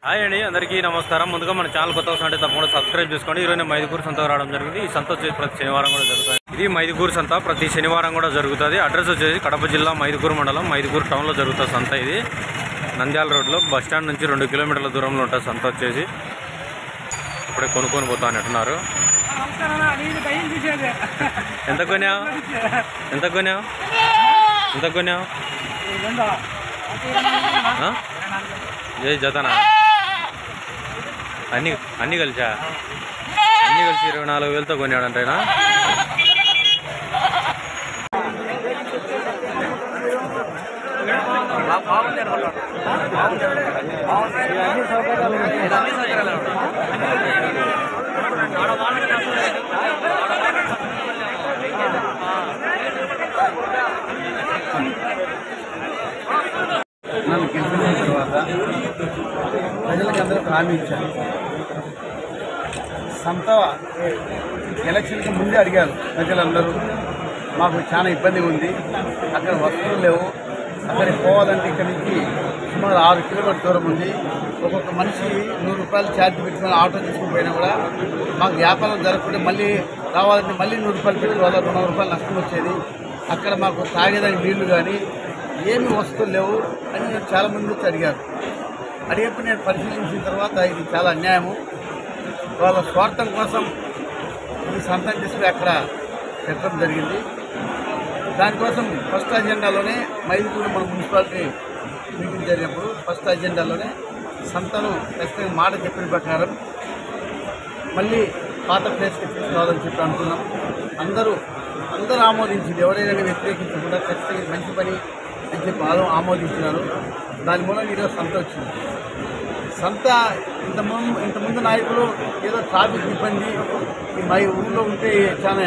Hi అండి, అందరికీ నమస్కారం. ముందుగా మన ఛానల్ కొత్త వస్తుంటే తప్పకుండా సబ్స్క్రైబ్ చేసుకోండి. ఈరోజు మైదుకూరు సంతకు రావడం జరిగింది. ఈ సంత వచ్చేసి ప్రతి శనివారం కూడా జరుగుతుంది. ఇది మైదుకూరు సంత ప్రతి శనివారం కూడా జరుగుతుంది. అడ్రస్ వచ్చేసి కడప జిల్లా మైదుకూరు మండలం మైదుకూరు టౌన్లో జరుగుతుంది సంత. ఇది నంద్యాల రోడ్లో బస్ స్టాండ్ నుంచి 2 కిలోమీటర్ల దూరంలో ఉంటుంది సంత వచ్చేసి. ఇప్పుడే కొనుక్కొని పోతా అని అంటున్నారు. ఎంత కొన్నావు? ఎంత కొన్నావు? ఎంత కొన్నావు? ఏ జతనా? అన్నీ కలిసా? అన్నీ కలిసి 24,000తో కొన్నాడంటేనా? నన్ను గెలిచిన తర్వాత ప్రజలకందరూ హామీ ఇచ్చారు. సంత ఎలక్షన్కి ముందే అడిగారు ప్రజలందరూ. మాకు చాలా ఇబ్బంది ఉంది, అక్కడ వస్తువులు లేవు, అక్కడికి పోవాలంటే ఇక్కడి నుంచి సుమారు 6 కిలోమీటర్ల దూరం ఉంది. ఒక్కొక్క మనిషి 100 రూపాయలు ఛార్జ్ పెట్టుకుని ఆటో తీసుకుని పోయినా కూడా మాకు వ్యాపారం జరగకుంటే మళ్ళీ రావాలంటే మళ్ళీ 100 రూపాయలు పెట్టుకోవాలి, 200 రూపాయలు నష్టం వచ్చేది. అక్కడ మాకు తాగేదానికి నీళ్లు కానీ ఏమి వస్తువులు లేవు అని చాలామంది వచ్చి అడిగారు. అడిగేప్పుడు నేను పరిశీలించిన తర్వాత ఇది చాలా అన్యాయము. వాళ్ళ స్వార్థం కోసం ఈ సంతం తీసుకుని అక్కడ పెట్టడం జరిగింది. దానికోసం ఫస్ట్ అజెండాలోనే మైదుకూరు మన మున్సిపాలిటీ మీటింగ్ జరిగినప్పుడు ఫస్ట్ అజెండాలోనే సంతను ఖచ్చితంగా మాట చెప్పిన ప్రకారం మళ్ళీ పాత ప్లేస్కి తీసుకురావాలని చెప్పి అనుకున్నాం. అందరూ ఆమోదించింది, ఎవరైనా వ్యతిరేకించకుండా ఖచ్చితంగా మంచి పని అని చెప్పి ఆమోదించినారు. దాని మూలంగా ఈరోజు సంత వచ్చింది. సంత ఇంతకుముందు నాయకులు ఏదో ట్రాఫిక్ ఇబ్బంది మా ఊళ్ళో ఉంటే చాలా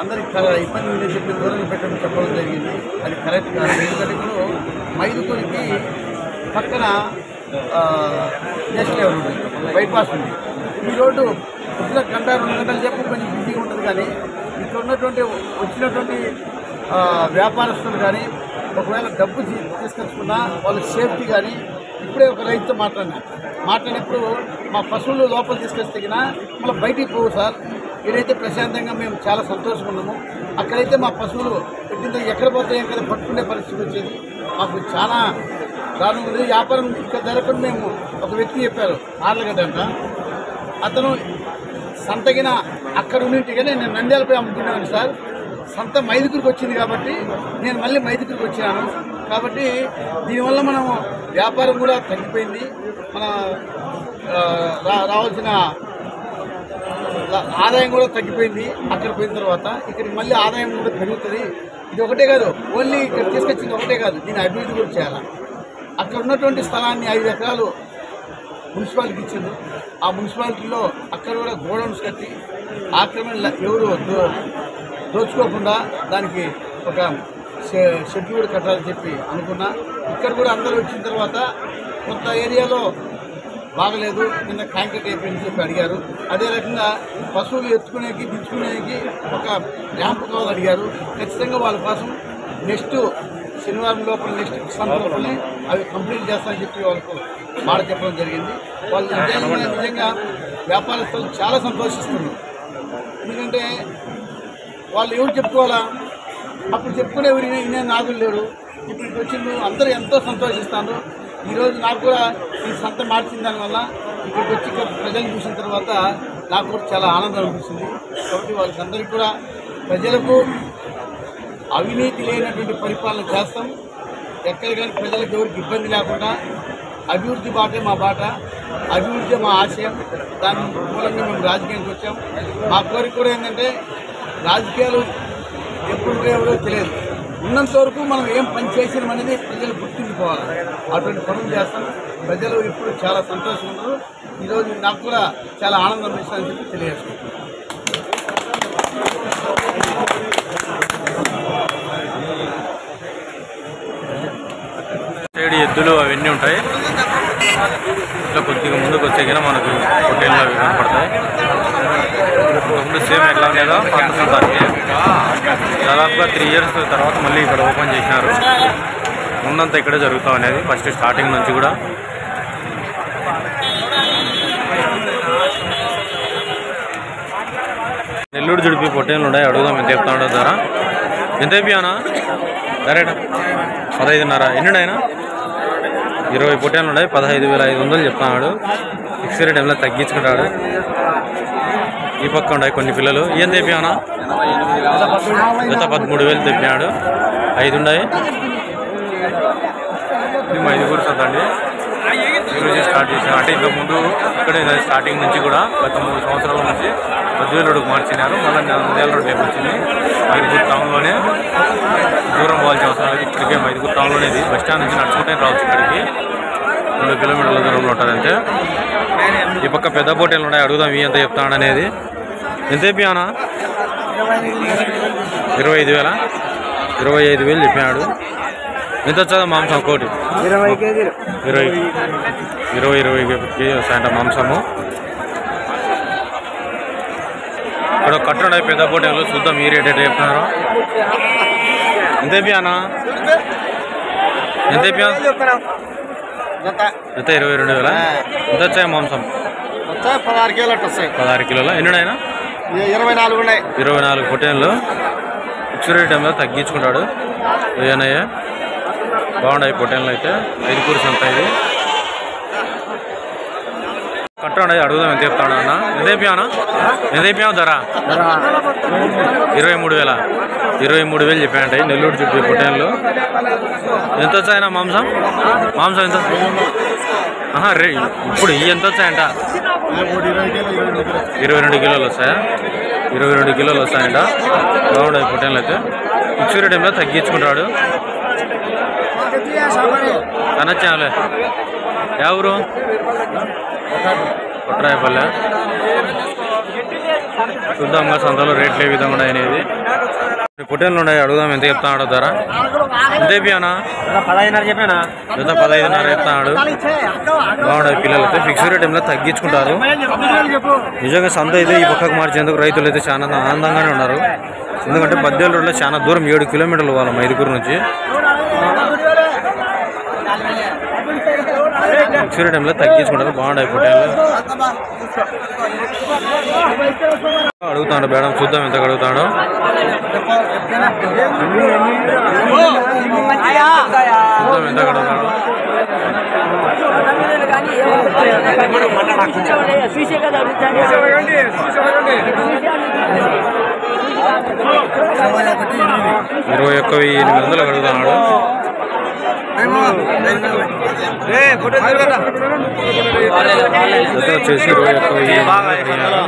అందరికి ఇబ్బంది ఉందని చెప్పి దూరంగా పెట్టడం చెప్పడం జరిగింది. అది కరెక్ట్ కాదు. ఎందుకంటే ఇప్పుడు మైదుకూరికి పక్కన నేషనల్ హైవే ఉంది, బైపాస్ ఉంది. ఈ రోడ్డు పొద్దున 1-2 గంటలు చెప్పి కొంచెం బిజీగా ఉంటుంది. కానీ ఇక్కడ ఉన్నటువంటి వచ్చినటువంటి వ్యాపారస్తులు కానీ ఒకవేళ డబ్బు తీసుకొచ్చుకున్నా వాళ్ళ సేఫ్టీ కానీ ఇప్పుడే ఒక రైతుతో మాట్లాడినప్పుడు మా పశువులు లోపల తీసుకొస్తే మళ్ళీ బయటికి పోవు సార్, ఇదైతే ప్రశాంతంగా మేము చాలా సంతోషంగా ఉన్నాము. అక్కడైతే మా పశువులు పెట్టిన ఎక్కడ పోతాయి కదా పట్టుకునే పరిస్థితి వచ్చేది. మాకు చాలా దారుణంగా ఉంది. వ్యాపారం ఇక్కడ జరగకుండా మేము ఒక వ్యక్తి చెప్పారు, ఆర్లగడ్డ అంట, అతను సంతగిన అక్కడ ఉన్నట్టు కానీ నేను నంద్యాలపై అమ్ముకున్నాను సార్. సంత మైదుకూరికి వచ్చింది కాబట్టి నేను మళ్ళీ మైదుకూరికి వచ్చాను. కాబట్టి దీనివల్ల మనం వ్యాపారం కూడా తగ్గిపోయింది. మన రావాల్సిన ఆదాయం కూడా తగ్గిపోయింది. అక్కడ పోయిన తర్వాత ఇక్కడికి మళ్ళీ ఆదాయం కూడా పెరుగుతుంది. ఇది ఒకటే కాదు, ఓన్లీ ఇక్కడ తీసుకొచ్చింది ఒకటే కాదు, దీని అభివృద్ధి కూడా చేయాలి. అక్కడ ఉన్నటువంటి స్థలాన్ని 5 ఎకరాలు మున్సిపాలిటీకి ఇచ్చింది. ఆ మున్సిపాలిటీలో అక్కడ కూడా గోడౌన్స్ కట్టి ఆక్రమణ ఎవరు దోచుకోకుండా దానికి ఒక షెడ్ కూడా కట్టాలని చెప్పి అనుకున్నా. ఇక్కడ కూడా అందరూ వచ్చిన తర్వాత కొంత ఏరియాలో బాగలేదు, కింద కాంక్రీట్ అయిపోయిందని చెప్పి అడిగారు. అదే రకంగా పశువులు ఎత్తుకునేకి దించుకునేకి ఒక ర్యాంప్ కావాలని అడిగారు. ఖచ్చితంగా వాళ్ళ కోసం నెక్స్ట్ శనివారం లోపల నెక్స్ట్ సంత లోపలనే అవి కంప్లీట్ చేస్తామని చెప్పి వాళ్ళకు మాట చెప్పడం జరిగింది. వాళ్ళు నిజంగా వ్యాపారస్తులు చాలా సంతోషిస్తున్నారు. ఎందుకంటే వాళ్ళు ఎవరు చెప్పుకోవాలా, అప్పుడు చెప్పుకునే ఎవరైనా నాదులు లేరు. ఇప్పటికి వచ్చిండు అందరూ ఎంతో సంతోషిస్తారు. ఈరోజు నాకు కూడా ఈ సంత మార్చిన దానివల్ల ఇక్కడికి వచ్చి ప్రజలు చూసిన తర్వాత నాకు కూడా చాలా ఆనందం అనిపిస్తుంది. కాబట్టి వాళ్ళకందరికీ కూడా ప్రజలకు అవినీతి లేనటువంటి పరిపాలన చేస్తాం. ఎక్కడ కానీ ప్రజలకు ఎవరికి ఇబ్బంది లేకుండా అభివృద్ధి బాటే మా బాట, అభివృద్ధి మా ఆశయం. దాని మూలంగా మేము రాజకీయానికి వచ్చాం. మా కోరిక కూడా ఏంటంటే రాజకీయాలు ఎప్పుడు ఎవరో తెలియదు, ఉన్నంత వరకు మనం ఏం పని చేసినాం అనేది ప్రజలు గుర్తించుకోవాలి. అటువంటి పనులు చేస్తాం. ప్రజలు ఇప్పుడు చాలా సంతోషంగా ఉన్నారు. ఈరోజు నాకు కూడా చాలా ఆనందం ఇస్తానని చెప్పి తెలియజేస్తున్నాను. ఎద్దులు అవన్నీ ఉంటాయి. ఇట్లా కొద్దిగా ముందుకు వచ్చే కన్నా మనకు హోటల్లో అవి కనపడతాయి. ముందు సేమ్ ఎట్లా ఉండేదో పాత సంతానికి దాదాపుగా 3 years తర్వాత మళ్ళీ ఇక్కడ ఓపెన్ చేసినారు. ముందంతా ఇక్కడే జరుగుతూ అనేది ఫస్ట్ స్టార్టింగ్ నుంచి కూడా. నెల్లూరు జుడిపి పొట్టేళ్ళు ఉన్నాయి, అడుగుదాం ఎంత చెప్తాడో ధర. ఎంత అయిపోయానా డైరెక్ట్ 15.5. ఎన్ని ఆయన 20 పొట్టేళ్ళు ఉన్నాయి, 15,500 చెప్తున్నాడు. ఫిక్స్డ్ రేట్ తగ్గించుకుంటాడు. ఈ పక్క ఉన్నాయి కొన్ని పిల్లలు. ఏం తెప్పానా జత 13,000 తెప్పినాడు. 5 ఉన్నాయి. ఇది మైదుకూరు సంత అండి. ఈరోజు స్టార్ట్ చేశాను. అంటే ఇంతకుముందు ఇక్కడ స్టార్టింగ్ నుంచి కూడా గత 3 సంవత్సరాల నుంచి బద్వేలు రోడ్డుకు మార్చినారు. మళ్ళీ నంద్యాల రోడ్డు వైపు వచ్చింది. మైదుకూరు టౌన్లోనే, దూరం పోవాల్సిన అవసరం లేదు. ఇప్పటికే మైదుకూరు టౌన్లోనే ఇది. బస్ స్టాండ్ నుంచి నడుచుకుంటే రావచ్చు. ఇక్కడికి 2 కిలోమీటర్ల దూరంలో ఉంటుందంటే. ఈ పక్క పెద్ద పోటీలు ఉన్నాయి, అడుగుదాం ఎంత చెప్తాడు అనేది. ఎంత చెప్పానా 25,000. 25,000 చెప్పాడు. ఎంత వచ్చా మాంసం కోటి 20 కేజీ వస్తాయంట మాంసము. ఇక్కడ కట్టు ఉన్నాయి పెద్ద పోటీలు. చూద్దాం ఈ రేట్ ఎట్లా చెప్తున్నారు. ఎంత చెప్పానా ఎంత చెప్పా ఎంత 22,000. ఎంత వచ్చాయి మాంసం 16 కిలోలు వస్తాయి. 16 కిలోలు. ఎన్ని అయినా 24 ఉన్నాయి. 24 పొట్టేళ్ళు. ఫిక్స్డ్ రేట్ టైంలో తగ్గించుకుంటాడు. ఏనయ్యా బాగున్నాయి పొట్టేళ్ళు అయితే. మైదుకూరు సంత ఇది. కట్టండి అడుగుదాం ఎంత చెప్తాడు అన్న. ఎంత అయిపోయానా ఎంత అయిపోయావు ధర 23,000. 23,000 చెప్పాయంట. నెల్లూరు చుట్టూ పొట్టేళ్ళు. ఎంత వచ్చాయన మాంసం మాంసం ఎంత రే ఇప్పుడు ఈ ఎంత వచ్చాయంట 22 కిలోలు వస్తాయా. 22 కిలోలు వస్తాయంట. బాగుంటాయి పొట్టేళ్ళు అయితే. ఫిక్స్డ్ టైంలో తగ్గించుకుంటాడు. అనొచ్చాలే ఎవరు కొట్రాయపల్లె. చూద్దాంగా సంతలో రేట్లు ఏ విధంగా ఉన్నాయి అనేది. పొట్టేళ్ళు ఉన్నాయి, అడుగుదాం ఎంత చెప్తాడు ధర. ఎంత అయిపోయానా 15.5 చెప్పానా. ఎంత 15.5 చెప్తాడు. బాగుంటాయి పిల్లలు అయితే. ఫిక్స్డ్ టైంలో తగ్గించుకుంటారు. నిజంగా సంత అయితే ఈ పక్కకు మార్చేందుకు రైతులు అయితే చాలా ఆనందంగానే ఉన్నారు. ఎందుకంటే బద్వేలు రోడ్లో చాలా దూరం 7 కిలోమీటర్లు వాళ్ళ మైదుకూరు నుంచి. ఫిక్స్డ్ టైంలో తగ్గించుకుంటారు. బాగుంటాయి పొట్టేళ్ళు. అడుగుతాడు మేడం, చూద్దాం ఎంత అడుగుతాడు. చూద్దాం ఎంత అడుగుతాడు. $21,800 అడుగుతున్నాడు. జత వచ్చేసి 21,800.